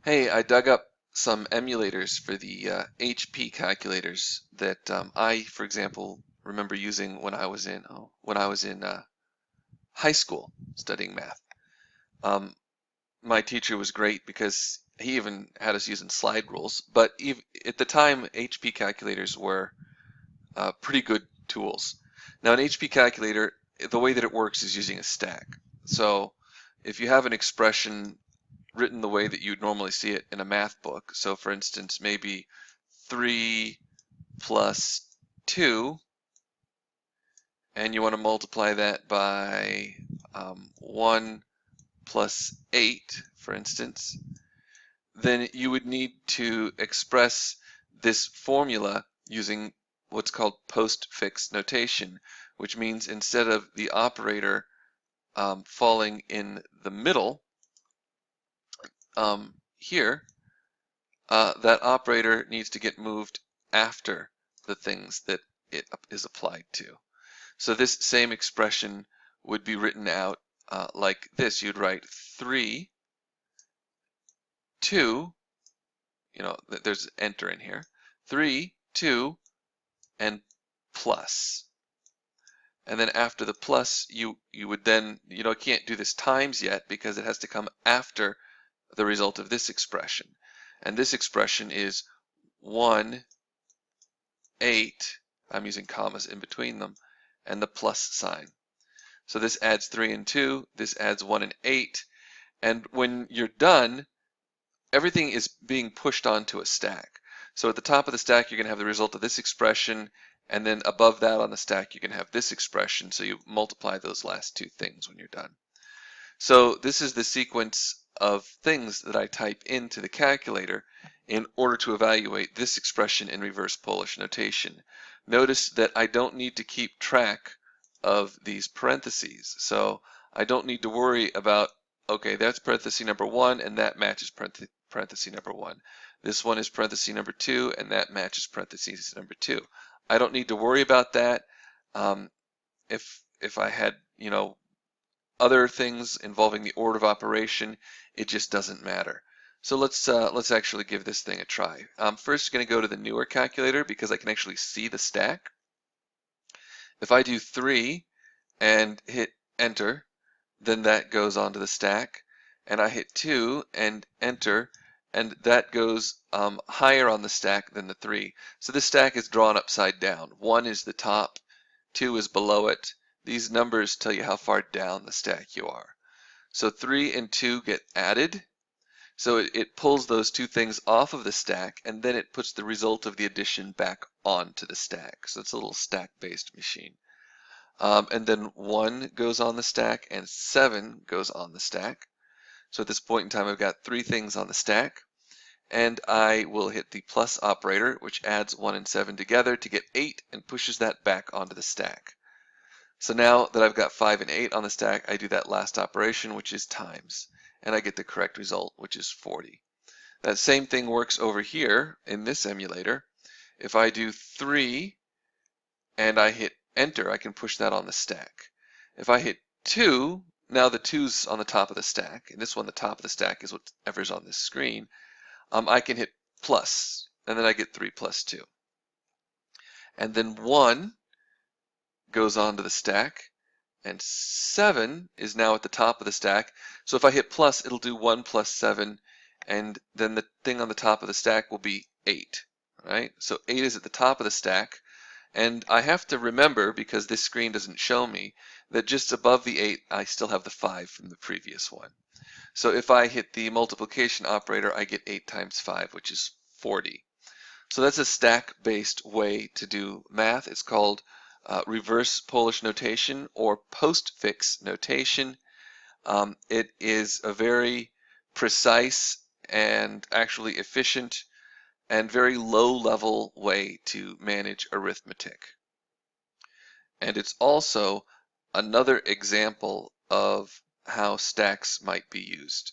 Hey, I dug up some emulators for the HP calculators that for example, remember using when I was in high school studying math. Um, my teacher was great because he even had us using slide rules. But at the time, HP calculators were pretty good tools. Now, an HP calculator, the way that it works is using a stack. So, if you have an expression written the way that you'd normally see it in a math book. So for instance, maybe 3 plus 2, and you want to multiply that by 1 plus 8, for instance, then you would need to express this formula using what's called postfixe notation, which means instead of the operator falling in the middle here, that operator needs to get moved after the things that it is applied to. So this same expression would be written out like this. You'd write 3, 2, there's enter in here, 3, 2, and plus. And then after the plus, you would then, can't do this times yet because it has to come after the result of this expression. And this expression is 1, 8, I'm using commas in between them, and the plus sign. So this adds 3 and 2, this adds 1 and 8, and when you're done, everything is being pushed onto a stack. So at the top of the stack, you're going to have the result of this expression, and then above that on the stack, you can have this expression, so you multiply those last two things when you're done. So this is the sequence of things that I type into the calculator in order to evaluate this expression in reverse Polish notation. Notice that I don't need to keep track of these parentheses. So I don't need to worry about, okay, that's parenthesis number 1 and that matches parenthesis number 1. This one is parenthesis number 2 and that matches parenthesis number 2. I don't need to worry about that. If I had, other things involving the order of operation, it just doesn't matter. So let's actually give this thing a try. I'm first going to go to the newer calculator because I can actually see the stack. If I do 3 and hit enter, then that goes onto the stack, and I hit 2 and enter, and that goes higher on the stack than the 3. So this stack is drawn upside down. 1 is the top, 2 is below it. These numbers tell you how far down the stack you are. So 3 and 2 get added. So it pulls those two things off of the stack, and then it puts the result of the addition back onto the stack. So it's a little stack-based machine. And then 1 goes on the stack, and 7 goes on the stack. So at this point in time, I've got 3 things on the stack. And I will hit the plus operator, which adds 1 and 7 together to get 8 and pushes that back onto the stack. So now that I've got 5 and 8 on the stack, I do that last operation, which is times, and I get the correct result, which is 40. That same thing works over here in this emulator. If I do 3 and I hit enter, I can push that on the stack. If I hit 2, now the 2's on the top of the stack, and this one, the top of the stack, is whatever's on this screen. I can hit plus, and then I get 3 plus 2. And then 1 goes onto the stack, and 7 is now at the top of the stack. So if I hit plus, it'll do 1 plus 7, and then the thing on the top of the stack will be 8, right? So 8 is at the top of the stack, and I have to remember, because this screen doesn't show me, that just above the 8, I still have the 5 from the previous one. So if I hit the multiplication operator, I get 8 times 5, which is 40. So that's a stack-based way to do math. It's called reverse Polish notation or postfixe notation. It is a very precise and actually efficient and very low-level way to manage arithmetic. And it's also another example of how stacks might be used.